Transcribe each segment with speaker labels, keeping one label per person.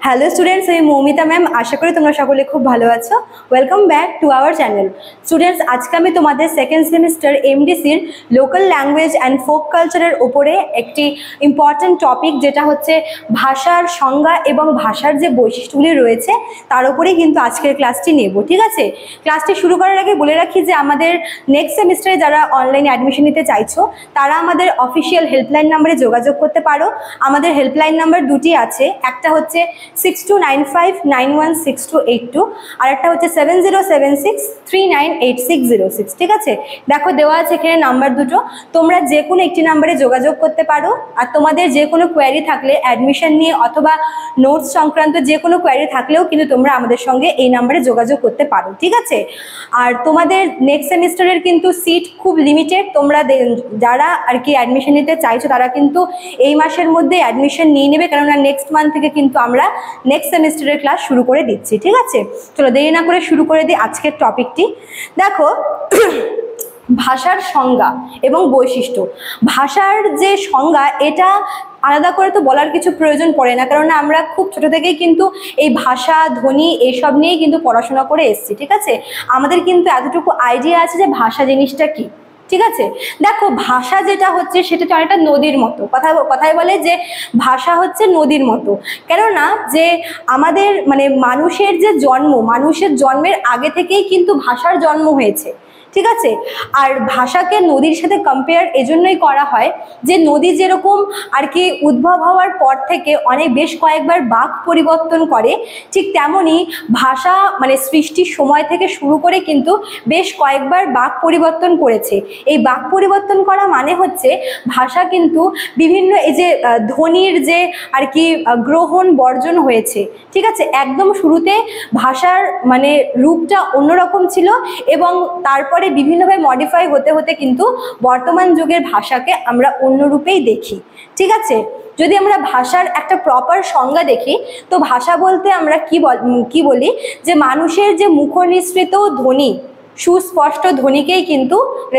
Speaker 1: Hello students, আমি Moumita ma'am. আশা করি তোমরা সকলে খুব ভালো আছো। Welcome back to our channel. Students, আজকে আমি তোমাদের সেকেন্ড সেমিস্টার এমডিসির লোকাল ল্যাঙ্গুয়েজ অ্যান্ড ফোক কালচারের ওপরে একটি ইম্পর্ট্যান্ট টপিক, যেটা হচ্ছে ভাষার সংজ্ঞা এবং ভাষার যে বৈশিষ্ট্যগুলি রয়েছে তার উপরেই কিন্তু আজকের ক্লাসটি নেব। ঠিক আছে, ক্লাসটি শুরু করার আগে বলে রাখি যে আমাদের নেক্সট সেমিস্টারে যারা অনলাইনে অ্যাডমিশন নিতে চাইছো তারা আমাদের অফিসিয়াল হেল্পলাইন নাম্বারে যোগাযোগ করতে পারো। আমাদের হেল্পলাইন নাম্বার দুটি আছে, একটা হচ্ছে 6295916282 আর একটা হচ্ছে 7076398606। ঠিক আছে, দেখো দেওয়া আছে এখানে নাম্বার দুটো, তোমরা যে কোনো একটি নাম্বারে যোগাযোগ করতে পারো। আর তোমাদের যে কোনো কোয়ারি থাকলে অ্যাডমিশন নিয়ে অথবা নোটস সংক্রান্ত যে কোনো কোয়ারি থাকলেও কিন্তু তোমরা আমাদের সঙ্গে এই নাম্বারে যোগাযোগ করতে পারো। ঠিক আছে, আর তোমাদের নেক্সট সেমিস্টারের কিন্তু সিট খুব লিমিটেড। তোমরা যারা আর কি অ্যাডমিশন নিতে চাইছো তারা কিন্তু এই মাসের মধ্যে অ্যাডমিশন নিয়ে নেবে, কেননা নেক্সট মান্থ থেকে কিন্তু আমরা নেক্সট সেমিস্টারের ক্লাস শুরু করে দিচ্ছি। ঠিক আছে, চলো দেরি না করে শুরু করে দিই আজকের টপিকটি। দেখো, ভাষার সংজ্ঞা এবং বৈশিষ্ট্য। ভাষার যে সংজ্ঞা, এটা আলাদা করে তো বলার কিছু প্রয়োজন পড়ে না, কারণ আমরা খুব ছোট থেকেই কিন্তু এই ভাষা, ধ্বনি এইসব নিয়েই কিন্তু পড়াশোনা করে এসেছি। ঠিক আছে, আমাদের কিন্তু এতটুকু আইডিয়া আছে যে ভাষা জিনিসটা কি। ঠিক আছে, দেখো ভাষা যেটা হচ্ছে সেটা তো অনেকটা নদীর মতো। কথায় বলে যে ভাষা হচ্ছে নদীর মতো, কেননা যে আমাদের মানে মানুষের যে জন্ম, মানুষের জন্মের আগে থেকেই কিন্তু ভাষার জন্ম হয়েছে। ঠিক আছে, আর ভাষাকে নদীর সাথে কম্পেয়ার এজন্যই করা হয় যে নদী যেরকম আর কি উদ্ভব হওয়ার পর থেকে অনেক বেশ কয়েকবার বাঁক পরিবর্তন করে, ঠিক তেমনই ভাষা মানে সৃষ্টির সময় থেকে শুরু করে কিন্তু বেশ কয়েকবার বাঁক পরিবর্তন করেছে। এই বাঁক পরিবর্তন করা মানে হচ্ছে ভাষা কিন্তু বিভিন্ন এই যে ধ্বনির যে আর কি গ্রহণ বর্জন হয়েছে। ঠিক আছে, একদম শুরুতে ভাষার মানে রূপটা অন্যরকম ছিল এবং তারপরে বিভিন্নভাবে মডিফাই হতে হতে কিন্তু বর্তমান যুগের ভাষাকে আমরা অন্য রূপেই দেখি। ঠিক আছে, যদি আমরা ভাষার একটা প্রপার সংজ্ঞা দেখি, তো ভাষা বলতে আমরা কি বলি যে মানুষের যে মুখনিসৃত ধ্বনি, সুস্পষ্ট ধ্বনিকেই কিন্তু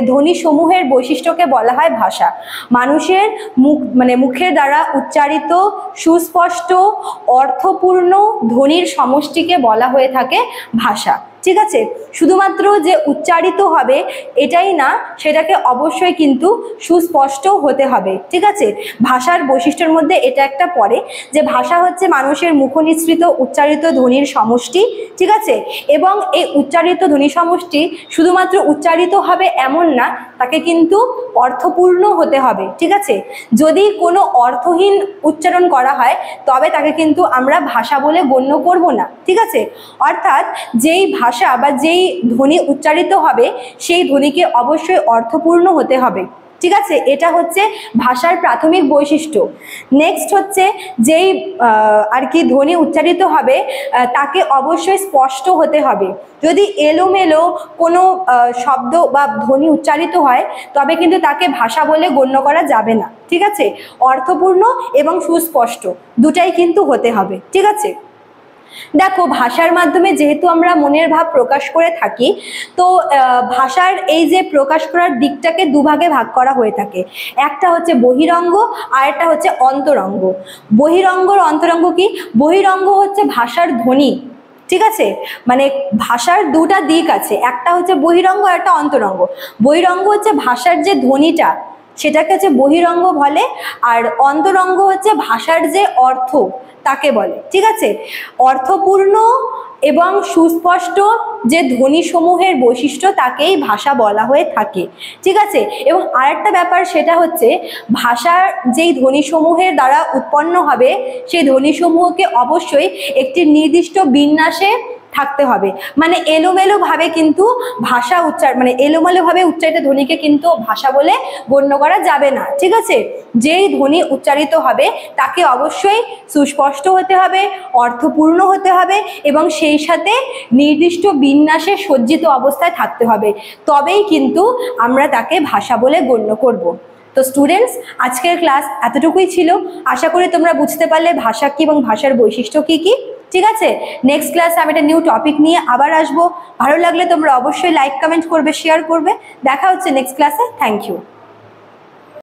Speaker 1: ধ্বনি সমূহের বৈশিষ্ট্যকে বলা হয় ভাষা। মানুষের মুখের দ্বারা উচ্চারিত সুস্পষ্ট অর্থপূর্ণ ধ্বনির সমষ্টিকে বলা হয়ে থাকে ভাষা। ঠিক আছে, শুধুমাত্র যে উচ্চারিত হবে এটাই না, সেটাকে অবশ্যই কিন্তু সুস্পষ্ট হতে হবে। ঠিক আছে, ভাষার বৈশিষ্ট্যের মধ্যে এটা একটা পড়ে যে ভাষা হচ্ছে মানুষের মুখনিসৃত উচ্চারিত ধ্বনির সমষ্টি। ঠিক আছে, এবং এই উচ্চারিত ধ্বনি সমষ্টি শুধুমাত্র উচ্চারিত হবে এমন না, তাকে কিন্তু অর্থপূর্ণ হতে হবে। ঠিক আছে, যদি কোনো অর্থহীন উচ্চারণ করা হয় তবে তাকে কিন্তু আমরা ভাষা বলে গণ্য করব না। ঠিক আছে, অর্থাৎ যেই ভাষা বা যেই ধ্বনি উচ্চারিত হবে সেই ধ্বনিকে অবশ্যই অর্থপূর্ণ হতে হবে। ঠিক আছে, এটা হচ্ছে ভাষার প্রাথমিক বৈশিষ্ট্য। নেক্সট হচ্ছে যেই আর কি ধ্বনি উচ্চারিত হবে তাকে অবশ্যই স্পষ্ট হতে হবে। যদি এলোমেলো কোনো শব্দ বা ধ্বনি উচ্চারিত হয় তবে কিন্তু তাকে ভাষা বলে গণ্য করা যাবে না। ঠিক আছে, অর্থপূর্ণ এবং সুস্পষ্ট দুটাই কিন্তু হতে হবে। ঠিক আছে, দেখো ভাষার মাধ্যমে যেহেতু আমরা মনের ভাব প্রকাশ করে থাকি, তো ভাষার এই যে প্রকাশ করার দিকটাকে দুভাগে ভাগ করা হয়ে থাকে। একটা হচ্ছে বহিরঙ্গ আর একটা হচ্ছে অন্তরঙ্গ। বহিরঙ্গ অন্তরঙ্গ কি? বহিরঙ্গ হচ্ছে ভাষার ধ্বনি। ঠিক আছে, মানে ভাষার দুটা দিক আছে, একটা হচ্ছে বহিরঙ্গ আর একটা অন্তরঙ্গ। বহিরঙ্গ হচ্ছে ভাষার যে ধ্বনিটা, সেটাকে হচ্ছে বহিরঙ্গ বলে, আর অন্তরঙ্গ হচ্ছে ভাষার যে অর্থ তাকে বলে। ঠিক আছে, অর্থপূর্ণ এবং সুস্পষ্ট যে ধ্বনিসমূহের বৈশিষ্ট্য তাকেই ভাষা বলা হয়ে থাকে। ঠিক আছে, এবং আরেকটা ব্যাপার সেটা হচ্ছে ভাষার যেই ধ্বনিসমূহের দ্বারা উৎপন্ন হবে সেই ধ্বনিসমূহকে অবশ্যই একটি নির্দিষ্ট বিন্যাসে থাকতে হবে। মানে এলোমেলোভাবে কিন্তু ভাষা এলোমেলোভাবে উচ্চারিত ধ্বনিকে কিন্তু ভাষা বলে গণ্য করা যাবে না। ঠিক আছে, যেই ধ্বনি উচ্চারিত হবে তাকে অবশ্যই সুস্পষ্ট হতে হবে, অর্থপূর্ণ হতে হবে এবং সেই সাথে নির্দিষ্ট বিন্যাসে সজ্জিত অবস্থায় থাকতে হবে, তবেই কিন্তু আমরা তাকে ভাষা বলে গণ্য করব। তো স্টুডেন্টস, আজকের ক্লাস এতটুকুই ছিল। আশা করি তোমরা বুঝতে পারলে ভাষা কি এবং ভাষার বৈশিষ্ট্য কি কি। ঠিক আছে, নেক্সট ক্লাসে আমি একটা নিউ টপিক নিয়ে আবার আসবো। ভালো লাগলে তোমরা অবশ্যই লাইক, কমেন্ট করবে, শেয়ার করবে। দেখা হচ্ছে নেক্সট ক্লাসে। Thank you.